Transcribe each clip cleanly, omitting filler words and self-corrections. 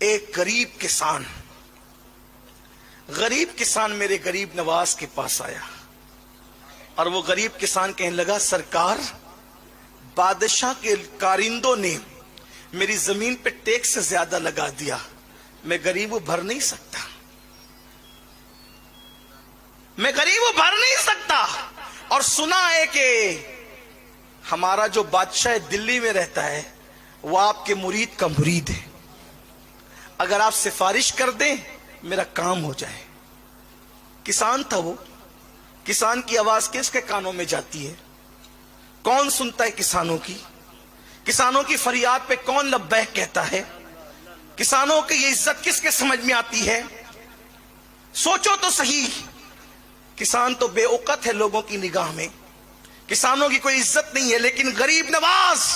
ایک غریب کسان میرے غریب نواز کے پاس آیا اور وہ غریب کسان کہنے لگا سرکار بادشاہ کے کارندوں نے میری زمین پہ ٹیکس سے زیادہ لگا دیا، میں غریب بھر نہیں سکتا، میں غریب بھر نہیں سکتا۔ اور سنا ہے کہ ہمارا جو بادشاہ دلی میں رہتا ہے وہ آپ کے مرید کا مرید ہے، اگر آپ سفارش کر دیں میرا کام ہو جائے۔ کسان تھا وہ، کسان کی آواز کس کے کانوں میں جاتی ہے؟ کون سنتا ہے کسانوں کی؟ کسانوں کی فریاد پہ کون لبیک کہتا ہے؟ کسانوں کی یہ عزت کس کے سمجھ میں آتی ہے؟ سوچو تو صحیح، کسان تو بے اوقت ہے لوگوں کی نگاہ میں، کسانوں کی کوئی عزت نہیں ہے، لیکن غریب نواز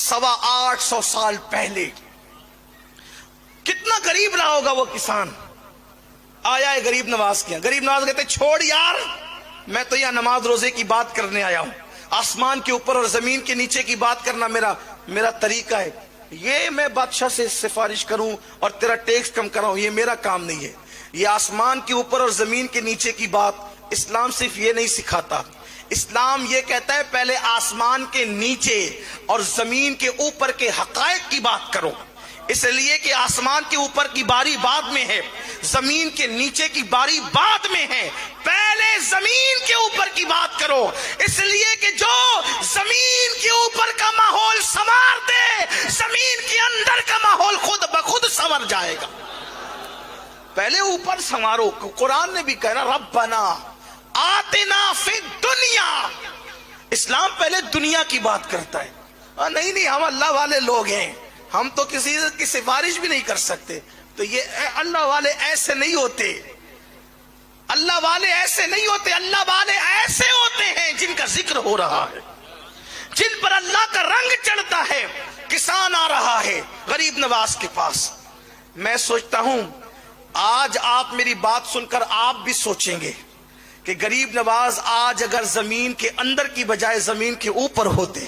850 سال پہلے کتنا غریب رہا ہوگا وہ کسان، آیا ہے غریب نواز کے یہاں۔ غریب نواز کہتے چھوڑ یار، میں تو یہاں نماز روزے کی بات کرنے آیا ہوں، آسمان کے اوپر اور زمین کے نیچے کی بات کرنا میرا طریقہ ہے، یہ میں بادشاہ سے سفارش کروں اور تیرا ٹیکس کم کراؤں یہ میرا کام نہیں ہے۔ یہ آسمان کے اوپر اور زمین کے نیچے کی بات اسلام صرف یہ نہیں سکھاتا، اسلام یہ کہتا ہے پہلے آسمان کے نیچے اور زمین کے اوپر کے حقائق کی بات کرو، اس لیے کہ آسمان کے اوپر کی باری بعد میں ہے، زمین کے نیچے کی باری بعد میں ہے، پہلے زمین کے اوپر کی بات کرو، اس لیے کہ جو زمین کے اوپر کا ماحول سنوار دے زمین کے اندر کا ماحول خود بخود سنور جائے گا۔ پہلے اوپر سنوارو، قرآن نے بھی کہا ربنا آتنا فی الدنیا، اسلام پہلے دنیا کی بات کرتا ہے۔ نہیں ہم اللہ والے لوگ ہیں، ہم تو کسی کی سفارش بھی نہیں کر سکتے، تو یہ اللہ والے ایسے نہیں ہوتے، اللہ والے ایسے نہیں ہوتے، اللہ والے ایسے ہوتے ہیں جن کا ذکر ہو رہا ہے، جن پر اللہ کا رنگ چڑھتا ہے۔ کسان آ رہا ہے غریب نواز کے پاس، میں سوچتا ہوں آج آپ میری بات سن کر آپ بھی سوچیں گے کہ غریب نواز آج اگر زمین کے اندر کی بجائے زمین کے اوپر ہوتے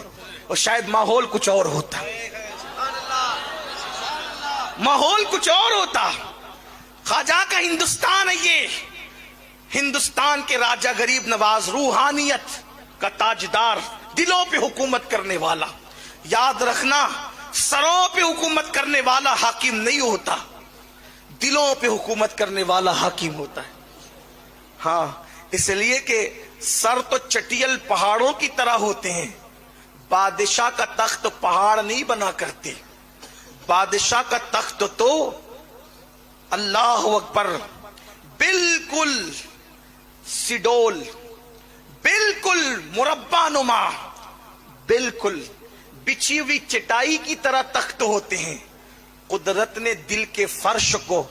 اور شاید ماحول کچھ اور ہوتا، ماحول کچھ اور ہوتا۔ خواجہ کا ہندوستان ہے یہ، ہندوستان کے راجہ غریب نواز، روحانیت کا تاجدار، دلوں پہ حکومت کرنے والا۔ یاد رکھنا سروں پہ حکومت کرنے والا حاکم نہیں ہوتا، دلوں پہ حکومت کرنے والا حاکم ہوتا ہے۔ ہاں اس لیے کہ سر تو چٹیل پہاڑوں کی طرح ہوتے ہیں، بادشاہ کا تخت پہاڑ نہیں بنا کرتے، بادشاہ کا تخت تو اللہ اکبر بالکل سڈول، بالکل مربع نما، بالکل بچھی ہوئی چٹائی کی طرح تخت ہوتے ہیں۔ قدرت نے دل کے فرش کو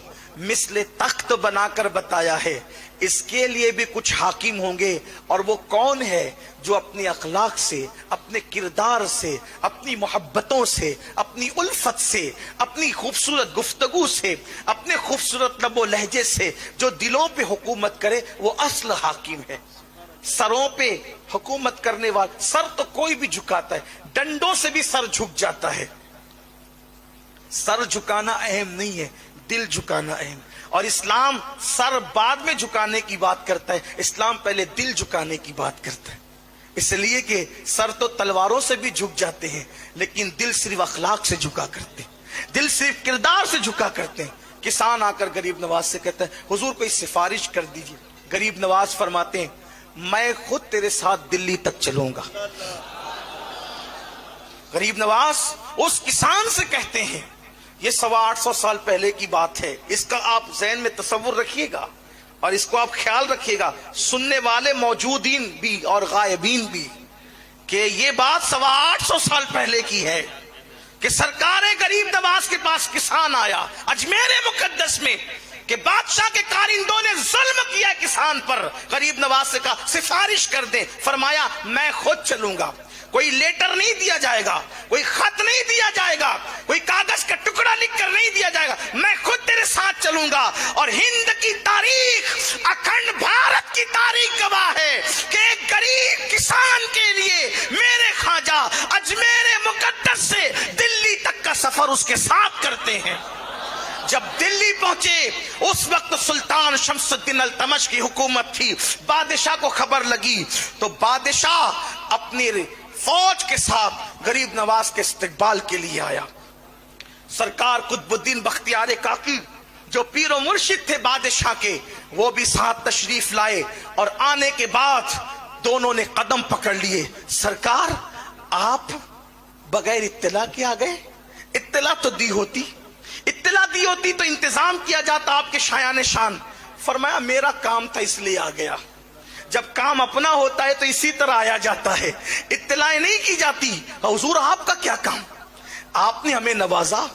مثل تخت بنا کر بتایا ہے، اس کے لیے بھی کچھ حاکم ہوں گے، اور وہ کون ہے جو اپنے اخلاق سے، اپنے کردار سے، اپنی محبتوں سے، اپنی الفت سے، اپنی خوبصورت گفتگو سے، اپنے خوبصورت لب و لہجے سے جو دلوں پہ حکومت کرے، وہ اصل حاکم ہے۔ سروں پہ حکومت کرنے والا، سر تو کوئی بھی جھکاتا ہے، ڈنڈوں سے بھی سر جھک جاتا ہے، سر جھکانا اہم نہیں ہے، دل جھکانا اہم۔ اور اسلام سر بعد میں جھکانے کی بات کرتا ہے، اسلام پہلے دل جھکانے کی بات کرتا ہے، اس لیے کہ سر تو تلواروں سے بھی جھک جاتے ہیں لیکن دل صرف اخلاق سے جھکا کرتے ہیں، دل صرف کردار سے جھکا کرتے ہیں۔ کسان آ کر غریب نواز سے کہتا ہے حضور کوئی سفارش کر دیجئے۔ غریب نواز فرماتے ہیں میں خود تیرے ساتھ دلی تک چلوں گا۔ غریب نواز اس کسان سے کہتے ہیں، یہ 850 سال پہلے کی بات ہے، اس کا آپ ذہن میں تصور رکھیے گا اور اس کو آپ خیال رکھیے گا، سننے والے موجودین بھی اور غائبین بھی، کہ یہ بات 850 سال پہلے کی ہے کہ سرکار غریب نواز کے پاس کسان آیا اجمیر مقدس میں کہ بادشاہ کے کارندوں نے ظلم کیا کسان پر۔ غریب نواز سے کہا سفارش کر دے، فرمایا میں خود چلوں گا، کوئی لیٹر نہیں دیا جائے گا، کوئی خط نہیں دیا جائے گا، کوئی کاغذ کا ٹکڑا لکھ کر نہیں دیا جائے گا، میں خود تیرے ساتھ چلوں گا۔ اور ہند کی تاریخ، اکھنڈ بھارت کی تاریخ گواہ ہے کہ ایک غریب کسان کے لیے میرے خواجہ اجمیر مقدس سے دلی تک کا سفر اس کے ساتھ کرتے ہیں۔ جب دلی پہنچے اس وقت سلطان شمس الدین التمش کی حکومت تھی. بادشاہ کو خبر لگی تو بادشاہ اپنی فوج کے ساتھ غریب نواز کے استقبال کے لیے آیا. سرکار قطب الدین بختیار کاکی جو پیر و مرشد تھے بادشاہ کے, وہ بھی ساتھ تشریف لائے, اور آنے کے بعد دونوں نے قدم پکڑ لیے. سرکار آپ بغیر اطلاع کے آ گئے؟ اطلاع تو دی ہوتی, اطلاع دی ہوتی تو انتظام کیا جاتا آپ کے شایان شان. فرمایا میرا کام تھا اس لیے آ گیا. جب کام اپنا ہوتا ہے تو اسی طرح آیا جاتا ہے, اطلاعیں نہیں کی جاتی. حضور آپ کا کیا کام؟ آپ نے ہمیں نوازا,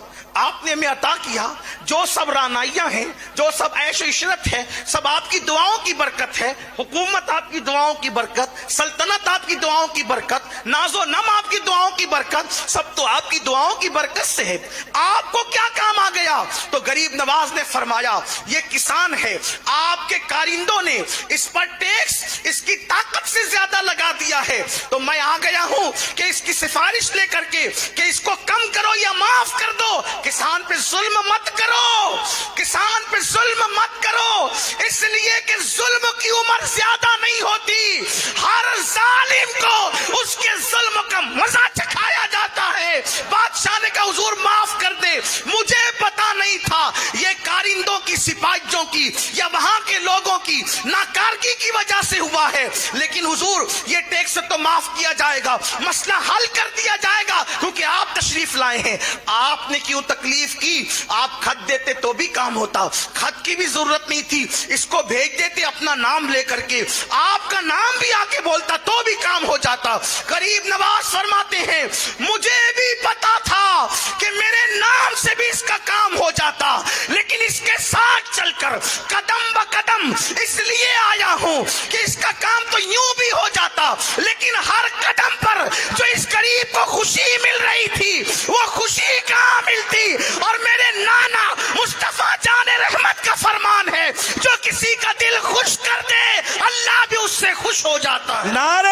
آپ نے ہمیں عطا کیا. جو سب رانائیاں ہیں, جو سب عیش و عشرت ہے, سب آپ کی دعاؤں کی برکت ہے. حکومت آپ کی دعاؤں کی برکت, سلطنت آپ کی دعاؤں کی برکت, ناز و نم آپ کی دعاؤں کی برکت, سب تو آپ کی دعاؤں کی برکت سے ہے. آپ کو کیا کام آ گیا؟ تو غریب نواز نے فرمایا یہ کسان ہے, آپ کے کارندوں نے اس پر ٹیکس اس کی طاقت سے زیادہ لگا دیا ہے, تو میں آ گیا ہوں کہ اس کی سفارش لے کر کے کہ اس کو کم کرو یا معاف کر دو. کسان پہ ظلم مت کرو, کسان پہ ظلم مت کرو, اس لیے کہ ظلم کی عمر زیادہ نہیں ہوتی. ہر ظالم کو اس کے ظلم کا مزہ چکھایا جاتا ہے. بادشاہ نے کہا حضور معاف کر دے, مجھے پتا نہیں تھا یہ کارندوں کی, سپاہیوں کی یا وہاں کے لوگوں کی ناکارگی کی وجہ سے ہوا ہے, لیکن حضور یہ ٹیکس تو معاف کیا جائے گا, مسئلہ حل کر دیا جائے گا کیونکہ آپ تشریف لائے ہیں. آپ نے کیوں تکلیف کی؟ آپ خط دیتے تو بھی کام ہوتا, خط کی بھی ضرورت نہیں تھی, اس کو بھیج دیتے اپنا نام لے کر کے, آپ کا نام بھی آ کے بولتا تو بھی کام ہو جاتا. غریب نواز فرماتے ہیں مجھے بھی پتا تھا کہ میرے نام سے بھی اس کا کام ہو جاتا, لیکن اس کے ساتھ چل کر قدم با قدم اس لیے آیا ہوں کہ اس کا کام تو یوں بھی ہو جاتا, لیکن ہر قدم پر جو اس غریب کو خوشی مل رہی تھی وہ خوشی کہاں ملتی. اور میرے نانا مصطفیٰ جان رحمت کا فرمان ہے جو کسی کا دل خوش کر دے اللہ بھی اس سے خوش ہو جاتا ہے. نعرہ